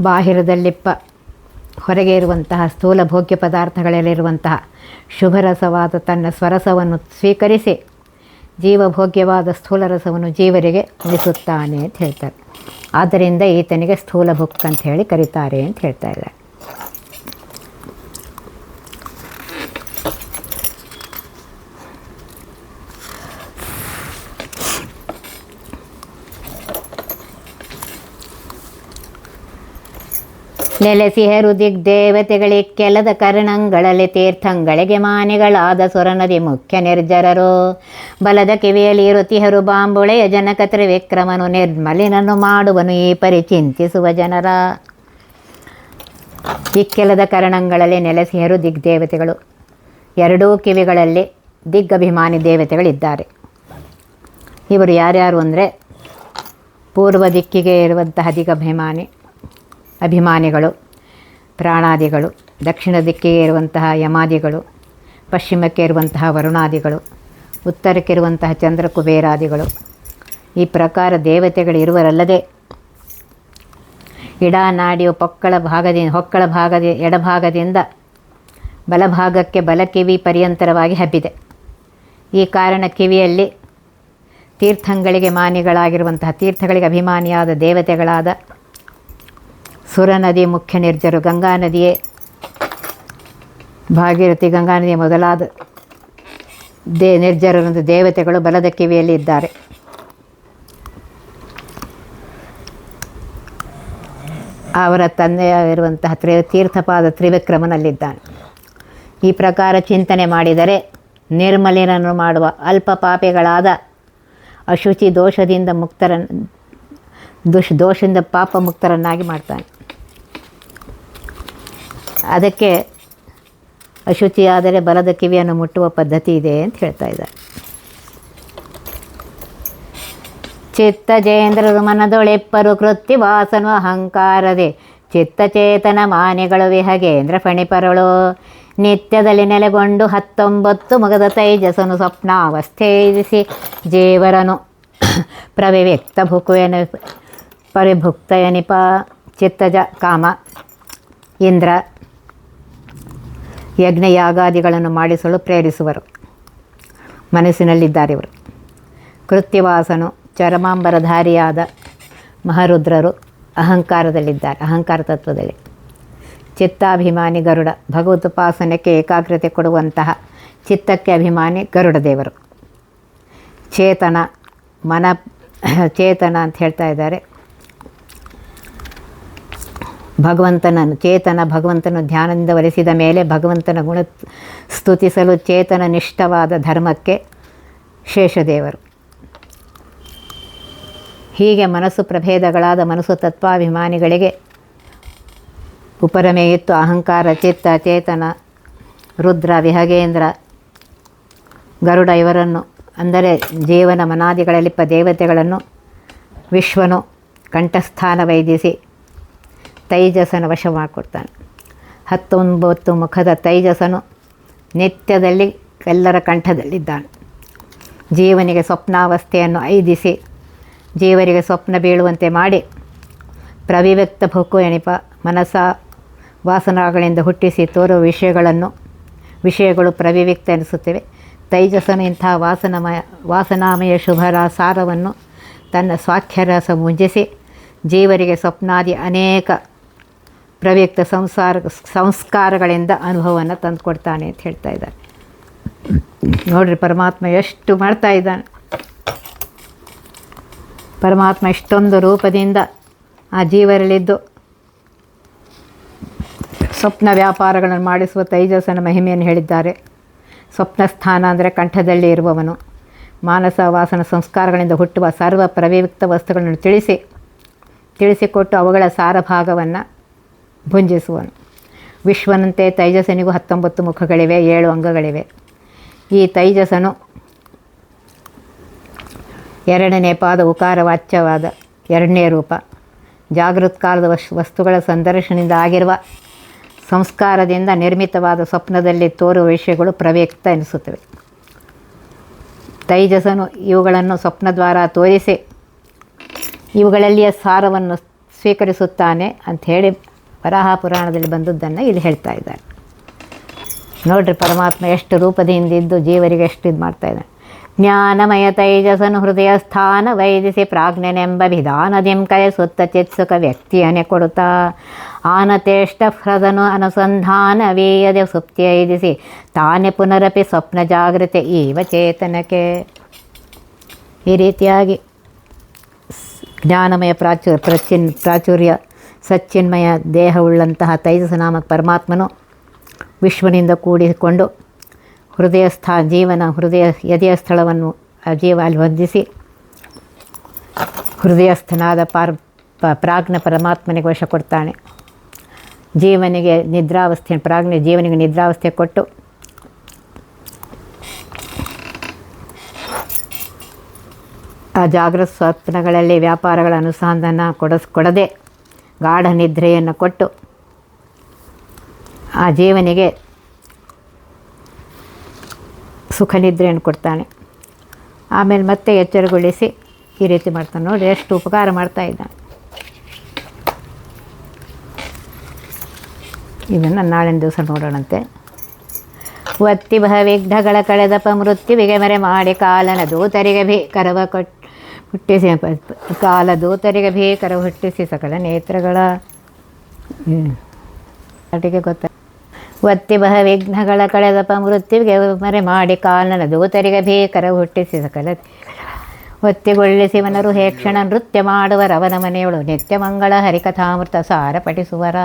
ಬಾಹಿರದಲ್ಲಿಪ್ಪ ಹೊರಗೆ ಇರುವಂತಹ ಸ್ಥೂಲ ಭೋಗ್ಯ ಪದಾರ್ಥಗಳಲ್ಲಿರುವಂತಹ ಶುಭರಸವಾದ ತನ್ನ ಸ್ವರಸವನ್ನು ಸ್ವೀಕರಿಸಿ ಜೀವಭೋಗ್ಯವಾದ ಸ್ಥೂಲ ರಸವನ್ನು ಜೀವರಿಗೆ ಉಳಿಸುತ್ತಾನೆ ಅಂತ ಹೇಳ್ತಾರೆ. ಆದ್ದರಿಂದ ಈತನಿಗೆ ಸ್ಥೂಲ ಭುಕ್ ಅಂತ ಹೇಳಿ ಕರೀತಾರೆ ಅಂತ ಹೇಳ್ತಾ ಇದ್ದಾರೆ. ನೆಲೆಸಿಹರು ದಿಗ್ದೇವತೆಗಳಿಕ್ಕೆಲದ ಕರ್ಣಂಗಳಲ್ಲಿ ತೀರ್ಥಂಗಳಿಗೆ ಮಾನಿಗಳಾದ ಸುರನದಿ ಮುಖ್ಯ ನಿರ್ಜರರು ಬಲದ ಕಿವಿಯಲ್ಲಿ ಇರುತಿಹರು ಬಾಂಬುಳೆಯ ಜನಕ ತ್ರಿವಿಕ್ರಮನು ನಿರ್ಮಲಿನನ್ನು ಮಾಡುವನು ಈ ಪರಿ ಚಿಂತಿಸುವ ಜನರ. ಇಕ್ಕೆಲದ ಕರ್ಣಂಗಳಲ್ಲಿ ನೆಲೆಸಿಹರು ದಿಗ್ದೇವತೆಗಳು. 2 ಕಿವಿಗಳಲ್ಲಿ ದಿಗ್ಗಭಿಮಾನಿ ದೇವತೆಗಳಿದ್ದಾರೆ. ಇವರು ಯಾರ್ಯಾರು ಅಂದರೆ ಪೂರ್ವ ದಿಕ್ಕಿಗೆ ಇರುವಂತಹ ಅಭಿಮಾನಿಗಳು ಪ್ರಾಣಾದಿಗಳು, ದಕ್ಷಿಣ ದಿಕ್ಕಿಗೆ ಇರುವಂತಹ ಯಮಾದಿಗಳು, ಪಶ್ಚಿಮಕ್ಕೆ ಇರುವಂತಹ ವರುಣಾದಿಗಳು, ಉತ್ತರಕ್ಕಿರುವಂತಹ ಚಂದ್ರ ಕುಬೇರಾದಿಗಳು. ಈ ಪ್ರಕಾರ ದೇವತೆಗಳು ಇರುವರಲ್ಲದೆ ಇಡಾನಾಡಿಯು ಹೊಕ್ಕಳ ಎಡಭಾಗದಿಂದ ಬಲಭಾಗಕ್ಕೆ ಬಲಕಿವಿ ಪರ್ಯಂತರವಾಗಿ ಹಬ್ಬಿದೆ. ಈ ಕಾರಣ ಕಿವಿಯಲ್ಲಿ ತೀರ್ಥಗಳಿಗೆ ಮಾನಿಗಳಾಗಿರುವಂತಹ ತೀರ್ಥಗಳಿಗೆ ಅಭಿಮಾನಿಯಾದ ದೇವತೆಗಳಾದ ಸುರನದಿ ಮುಖ್ಯ ನಿರ್ಜರು, ಗಂಗಾ ನದಿಯೇ ಭಾಗೀರಥಿ, ಗಂಗಾ ನದಿಯ ಮೊದಲಾದ ನಿರ್ಜರರೊಂದು ದೇವತೆಗಳು ಬಲದ ಕಿವಿಯಲ್ಲಿ ಇದ್ದಾರೆ. ಅವರ ತಂದೆಯಾಗಿರುವಂತಹ ತೀರ್ಥಪಾದ ತ್ರಿವಿಕ್ರಮನಲ್ಲಿದ್ದಾನೆ. ಈ ಪ್ರಕಾರ ಚಿಂತನೆ ಮಾಡಿದರೆ ನಿರ್ಮಲಿನನ್ನು ಮಾಡುವ ಅಲ್ಪ ಪಾಪಿಗಳಾದ ಅಶುಚಿ ದೋಷದಿಂದ ದೋಷದಿಂದ ಪಾಪ ಮುಕ್ತರನ್ನಾಗಿ ಮಾಡ್ತಾನೆ. ಅದಕ್ಕೆ ಅಶುಚಿಯಾದರೆ ಬಲದ ಕಿವಿಯನ್ನು ಮುಟ್ಟುವ ಪದ್ಧತಿ ಇದೆ ಅಂತ ಹೇಳ್ತಾ ಇದ್ದಾರೆ. ಚಿತ್ತಜೇಂದ್ರರು ಮನದೊಳೆಪ್ಪರು ಕೃತ್ಯವಾಸನು ಅಹಂಕಾರದೆ ಚಿತ್ತಚೇತನ ಮಾನೆಗಳು ವಿಹಗೇಂದ್ರ ಫಣಿಪರಳು ನಿತ್ಯದಲ್ಲಿ ನೆಲೆಗೊಂಡು 19 ಮುಗದ ತೈಜಸನು ಸ್ವಪ್ನಾವಸ್ಥೆಯಿಸಿ ಜೀವರನು ಪ್ರವಿವ್ಯಕ್ತ ಭುಕುವೆನ ಪರಿಭುಕ್ತಯನಿಪ ಚಿತ್ತಜ ಕಾಮ ಇಂದ್ರ ಯಜ್ಞಯಾಗಾದಿಗಳನ್ನು ಮಾಡಿಸಲು ಪ್ರೇರಿಸುವರು. ಮನಸ್ಸಿನಲ್ಲಿದ್ದಾರೆ ಇವರು. ಕೃತ್ಯವಾಸನು ಚರಮಾಂಬರಧಾರಿಯಾದ ಮಹಾರುದ್ರರು ಅಹಂಕಾರದಲ್ಲಿದ್ದಾರೆ, ಅಹಂಕಾರ ತತ್ವದಲ್ಲಿ. ಚಿತ್ತಾಭಿಮಾನಿ ಗರುಡ, ಭಗವದುಪಾಸನಕ್ಕೆ ಏಕಾಗ್ರತೆ ಕೊಡುವಂತಹ ಚಿತ್ತಕ್ಕೆ ಅಭಿಮಾನಿ ಗರುಡ ದೇವರು. ಚೇತನ ಚೇತನ ಅಂತ ಹೇಳ್ತಾ ಇದ್ದಾರೆ. ಭಗವಂತನು ಧ್ಯಾನದಿಂದ ಒಲಿಸಿದ ಮೇಲೆ ಭಗವಂತನ ಗುಣ ಸ್ತುತಿಸಲು ಚೇತನನಿಷ್ಠವಾದ ಧರ್ಮಕ್ಕೆ ಶೇಷದೇವರು. ಹೀಗೆ ಮನಸ್ಸು ಪ್ರಭೇದಗಳಾದ ಮನಸ್ಸು ತತ್ವಾಭಿಮಾನಿಗಳಿಗೆ ಉಪರಮೆಯಿತ್ತು ಅಹಂಕಾರ, ಚಿತ್ತ, ಚೇತನ, ರುದ್ರ, ವಿಹಗೇಂದ್ರ, ಗರುಡ ಇವರನ್ನು, ಅಂದರೆ ಜೀವನ ಮನಾದಿಗಳಲ್ಲಿಪ್ಪ ದೇವತೆಗಳನ್ನು ವಿಶ್ವನು ಕಂಠಸ್ಥಾನ ವೈದಿಸಿ ತೈಜಸನ ವಶ ಮಾಡಿಕೊಡ್ತಾನೆ. 19 ಮುಖದ ತೈಜಸನು ನಿತ್ಯದಲ್ಲಿ ಎಲ್ಲರ ಕಂಠದಲ್ಲಿದ್ದಾನೆ. ಜೀವನಿಗೆ ಸ್ವಪ್ನಾವಸ್ಥೆಯನ್ನು ಐದಿಸಿ ಜೀವರಿಗೆ ಸ್ವಪ್ನ ಬೀಳುವಂತೆ ಮಾಡಿ ಪ್ರವಿವ್ಯಕ್ತ ಭುಕ್ಕು ಎಣಿಪ ಮನಸ್ಸ ವಾಸನಗಳಿಂದ ಹುಟ್ಟಿಸಿ ತೋರುವ ವಿಷಯಗಳು ಪ್ರವಿವ್ಯಕ್ತ ಎನಿಸುತ್ತವೆ. ತೈಜಸನು ಇಂತಹ ವಾಸನಾಮಯ ಶುಭರ ಸಾರವನ್ನು ತನ್ನ ಸ್ವಾಖ್ಯರಸ ಮುಂಜಿಸಿ ಜೀವರಿಗೆ ಸ್ವಪ್ನಾದಿ ಅನೇಕ ಪ್ರವ್ಯಕ್ತ ಸಂಸ್ಕಾರಗಳಿಂದ ಅನುಭವವನ್ನು ತಂದುಕೊಡ್ತಾನೆ ಅಂತ ಹೇಳ್ತಾ ಇದ್ದಾರೆ. ನೋಡ್ರಿ, ಪರಮಾತ್ಮ ಎಷ್ಟು ಮಾಡ್ತಾ ಇದ್ದಾನೆ. ಪರಮಾತ್ಮ ಇಷ್ಟೊಂದು ರೂಪದಿಂದ ಆ ಜೀವರಲ್ಲಿದ್ದು ಸ್ವಪ್ನ ವ್ಯಾಪಾರಗಳನ್ನು ಮಾಡಿಸುವ ತೈಜಸನ ಮಹಿಮೆಯನ್ನು ಹೇಳಿದ್ದಾರೆ. ಸ್ವಪ್ನ ಸ್ಥಾನ ಅಂದರೆ ಕಂಠದಲ್ಲಿ ಇರುವವನು. ಮಾನಸ ವಾಸನ ಸಂಸ್ಕಾರಗಳಿಂದ ಹುಟ್ಟುವ ಸರ್ವ ಪ್ರವ್ಯಕ್ತ ವಸ್ತುಗಳನ್ನು ತಿಳಿಸಿಕೊಟ್ಟು ಅವುಗಳ ಸಾರಭಾಗವನ್ನು ಭುಂಜಿಸುವನು. ವಿಶ್ವನಂತೆ ತೈಜಸನಿಗೂ 19 ಮುಖಗಳಿವೆ, 7 ಅಂಗಗಳಿವೆ. ಈ ತೈಜಸನು 2ನೇ ಪಾದ ಉಕಾರವಾಚ್ಯವಾದ 2ನೇ ರೂಪ. ಜಾಗೃತ್ ಕಾಲದ ವಸ್ತುಗಳ ಸಂದರ್ಶನದಿಂದ ಆಗಿರುವ ಸಂಸ್ಕಾರದಿಂದ ನಿರ್ಮಿತವಾದ ಸ್ವಪ್ನದಲ್ಲಿ ತೋರುವ ವಿಷಯಗಳು ಪ್ರವ್ಯಕ್ತ ಎನಿಸುತ್ತವೆ. ತೈಜಸನು ಇವುಗಳನ್ನು ಸ್ವಪ್ನದ್ವಾರ ತೋರಿಸಿ ಇವುಗಳಲ್ಲಿಯ ಸಾರವನ್ನು ಸ್ವೀಕರಿಸುತ್ತಾನೆ ಅಂಥೇಳಿ ವರಾಹ ಪುರಾಣದಲ್ಲಿ ಬಂದದ್ದನ್ನು ಇಲ್ಲಿ ಹೇಳ್ತಾ ಇದ್ದಾರೆ. ನೋಡ್ರಿ, ಪರಮಾತ್ಮ ಎಷ್ಟು ರೂಪದಿಂದಿದ್ದು ಜೀವರಿಗೆ ಎಷ್ಟು ಇದು ಮಾಡ್ತಾ ಇದ್ದಾನೆ. ಜ್ಞಾನಮಯ ತೈಜಸನು ಹೃದಯ ಸ್ಥಾನ ವೈದಿಸಿ ಪ್ರಾಜ್ಞನೆಂಬ ವಿಧಾನದಿಂ ಕಯಸುತ್ತ ಚಿತ್ಸುಕ ವ್ಯಕ್ತಿಯನ್ನೇ ಕೊಡುತ್ತಾ ಆನತೇಷ್ಟ ಹೃದನು ಅನುಸಂಧಾನವೀಯದೆ ಸುಪ್ತಿ ಐದಿಸಿ ತಾನೇ ಪುನರಪಿ ಸ್ವಪ್ನ ಜಾಗೃತಿ ಈವ ಚೇತನಕ್ಕೆ. ಈ ರೀತಿಯಾಗಿ ಜ್ಞಾನಮಯ ಪ್ರಾಚುರ್ಯ ಸಚ್ಚಿನ್ಮಯ ದೇಹವುಳ್ಳಂತಹ ತೈಜಸ ನಾಮಕ ಪರಮಾತ್ಮನು ವಿಶ್ವನಿಂದ ಕೂಡಿಕೊಂಡು ಎದೆಯ ಸ್ಥಳವನ್ನು ಅಲ್ಲಿ ಹೊಂದಿಸಿ ಹೃದಯಸ್ಥನಾದ ಪ್ರಾಜ್ಞ ಪರಮಾತ್ಮನಿಗೆ ವಶ ಕೊಡ್ತಾನೆ. ಜೀವನಿಗೆ ನಿದ್ರಾವಸ್ಥೆ ಕೊಟ್ಟು ಆ ಜಾಗೃತ ಸ್ವಪ್ನಗಳಲ್ಲಿ ವ್ಯಾಪಾರಗಳ ಅನುಸಂಧಾನ ಕೊಡದೆ ಗಾಢ ನಿದ್ರೆಯನ್ನು ಕೊಟ್ಟು ಆ ಜೀವನಿಗೆ ಸುಖ ನಿದ್ರೆಯನ್ನು ಕೊಡ್ತಾನೆ. ಆಮೇಲೆ ಮತ್ತೆ ಎಚ್ಚರಗೊಳಿಸಿ ಈ ರೀತಿ ಮಾಡ್ತಾನೆ. ನೋಡಿ ಎಷ್ಟು ಉಪಕಾರ ಮಾಡ್ತಾ ಇದ್ದಾನೆ. ಇದನ್ನು ನಾಳಿನ ದಿವಸ ನೋಡೋಣಂತೆ. ಒತ್ತಿ ವಿಘ್ನಗಳ ಕಳೆದಪ ಮೃತ್ಯುವಿಗೆ ಮರೆ ಮಾಡಿ ಕಾಲನ ದೂತರಿಗೆ ಭೀಕರವ ಹುಟ್ಟಿಸಿ ಕಾಲ ದೂತರಿಗೆ ಭೀಕರ ಹುಟ್ಟಿಸಿ ಸಕಲ ನೇತ್ರಗಳ ಅಟಿಗೆ ಗೊತ್ತ. ಒತ್ತಿ ವಿಘ್ನಗಳ ಕಳೆದಪ ಮೃತ್ಯುವಿಗೆ ಮರೆ ಮಾಡಿ ಕಾಲನ ದೂತರಿಗೆ ಭೀಕರ ಹುಟ್ಟಿಸಿ ಸಕಲ ಒತ್ತಿಗೊಳ್ಳಿಸಿವನರು ಹೇಕ್ಷಣ ನೃತ್ಯ ಮಾಡುವರವನ ಮನೆಯೊಳು ನಿತ್ಯ ಮಂಗಳ ಹರಿಕಥಾಮೃತ ಸಾರ ಪಠಿಸುವರ.